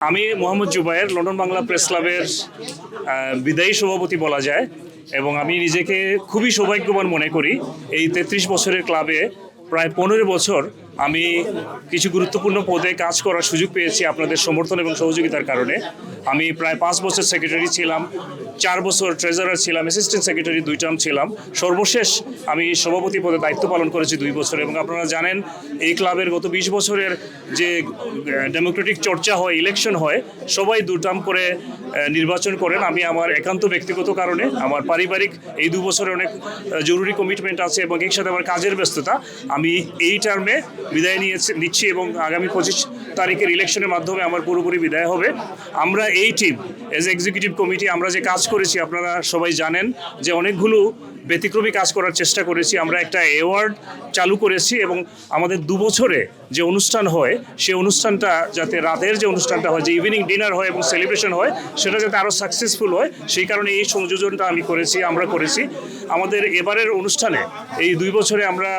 আমি Mohammad Zubair London Bangla press ক্লাবের বিদায়ী সভাপতি বলা যায় এবং আমি নিজেকে খুবই সৌভাগ্যবান মনে করি। এই ৩৩ বছরের ক্লাবে প্রায় ১৫ বছর আমি কিছু গুরুত্বপূর্ণ পদে কাজ করার সুযোগ পেয়েছি আপনাদের সমর্থন এবং সহযোগিতার কারণে। আমি প্রায় ৫ বছর সেক্রেটারি ছিলাম, ৪ বছর ট্রেজারার ছিলাম, অ্যাসিস্ট্যান্ট সেক্রেটারি ২ টার্ম ছিলাম, সর্বশেষ আমি সভাপতি পদে দায়িত্ব পালন করেছি ২ বছর। এবং আপনারা জানেন এই ক্লাবের গত ২০ বছরের যে ডেমোক্রেটিক চর্চা হয়, ইলেকশন হয়, সবাই ২ টার্ম করে নির্বাচন করেন। আমি আমার একান্ত ব্যক্তিগত কারণে, আমার পারিবারিক এই ২ বছরে অনেক জরুরি কমিটমেন্ট আছে এবং এর সাথে আমার কাজের ব্যস্ততা, আমি এই টার্মে বিদায় নিচ্ছি এবং আগামী ২৫ তারিখের ইলেকশনের মাধ্যমে আমার পুরোপুরি বিদায় হবে। আমরা এই টিম এজ এক্সিকিউটিভ কমিটি আমরা যে কাজ করেছি আপনারা সবাই জানেন যে অনেকগুলো ব্যতিক্রমী কাজ করার চেষ্টা করেছি। আমরা একটা অ্যাওয়ার্ড চালু করেছি এবং আমাদের ২ বছরে যে অনুষ্ঠান হয় সেই অনুষ্ঠানটা যাতে রাতের যে অনুষ্ঠানটা হয়, যে ইভিনিং ডিনার হয় এবং সেলিব্রেশন হয়, সেটা যাতে আরও সাকসেসফুল হয় সেই কারণে এই সংযোজনটা আমরা করেছি। আমাদের এবারের অনুষ্ঠানে এই ২ বছরে আমরা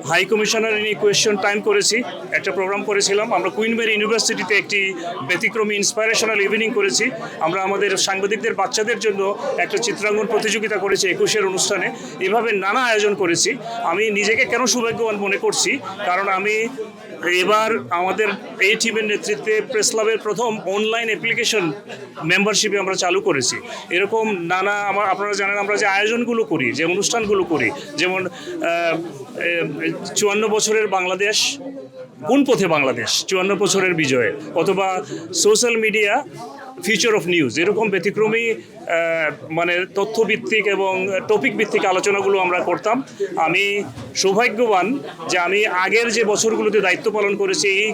high commissioner in question time করেছি, একটা প্রোগ্রাম করেছিলাম। আমরা কুইন মেরি ইউনিভার্সিটিতে একটি ব্যতিক্রমী ইন্সপাইরেশনাল ইভিনিং করেছি। আমরা আমাদের সাংবাদিকদের বাচ্চাদের জন্য একটা চিত্রাঙ্কন প্রতিযোগিতা করেছি ২১-এর অনুষ্ঠানে। এভাবে নানা আয়োজন করেছি। আমি নিজেকে কেন সৌভাগ্যবান মনে করছি, কারণ আমি এবার আমাদের এই টিমের নেতৃত্বে প্রেস ক্লাবের প্রথম অনলাইন অ্যাপ্লিকেশন মেম্বারশিপে আমরা চালু করেছি। এরকম নানা আপনারা জানেন আমরা যে আয়োজনগুলো করি, যে অনুষ্ঠানগুলো করি, যেমন ৫৪ বছরের বাংলাদেশ, কোন পথে বাংলাদেশ, ৫৪ বছরের বিজয়, অথবা social media future of news, এরকম ব্যতিক্রমী মানে তথ্যভিত্তিক এবং টপিক ভিত্তিক আলোচনাগুলো আমরা করতাম। আমি সৌভাগ্যবান যে আমি আগের যে বছরগুলোতে দায়িত্ব পালন করেছি, এই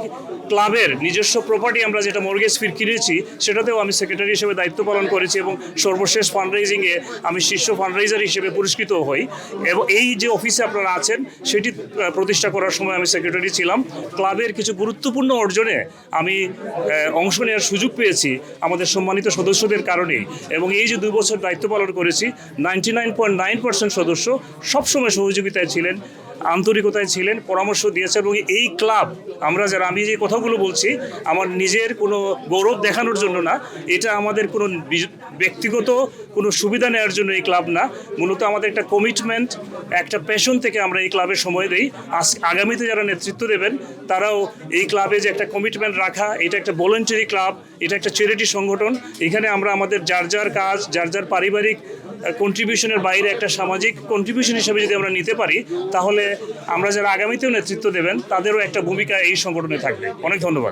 ক্লাবের নিজস্ব প্রপার্টি আমরা যেটা মর্গেজ ফির কিনেছি সেটাতেও আমি সেক্রেটারি হিসেবে দায়িত্ব পালন করেছি এবং সর্বশেষ ফান্ডরাইজিংয়ে আমি শীর্ষ ফান্ডরাইজার হিসেবে পুরস্কৃত হই। এবং এই যে অফিসে আপনারা আছেন সেটি প্রতিষ্ঠা করার সময় আমি সেক্রেটারি ছিলাম। ক্লাবের কিছু গুরুত্বপূর্ণ অর্জনে আমি অংশ নেওয়ার সুযোগ পেয়েছি আমাদের সম্মানিত সদস্যদের কারণেই। এবং এই যে ২ বছর দায়িত্ব পালন করেছি, 99.9% সদস্য সবসময় সহযোগিতায় ছিলেন, আন্তরিকতায় ছিলেন, পরামর্শ দিয়েছেন। এবং এই ক্লাব আমি যে কথাগুলো বলছি আমার নিজের কোনো গৌরব দেখানোর জন্য না, এটা আমাদের কোনো ব্যক্তিগত কোনো সুবিধা নেওয়ার জন্য এই ক্লাব না, মূলত আমাদের একটা কমিটমেন্ট, একটা প্যাশন থেকে আমরা এই ক্লাবে সময় দিই। আগামীতে যারা নেতৃত্ব দেবেন তারাও এই ক্লাবে যে একটা কমিটমেন্ট রাখা, এটা একটা ভলেন্টারি ক্লাব, এটা একটা চ্যারিটি সংগঠন। এখানে আমরা আমাদের যার যার কাজ, যার যার পারিবারিক কন্ট্রিবিউশনের বাইরে একটা সামাজিক কন্ট্রিবিউশন হিসেবে যদি আমরা নিতে পারি, তাহলে আমরা যারা আগামীতেও নেতৃত্ব দেবেন তাদেরও একটা ভূমিকা এই সংগঠনে থাকবে। অনেক ধন্যবাদ।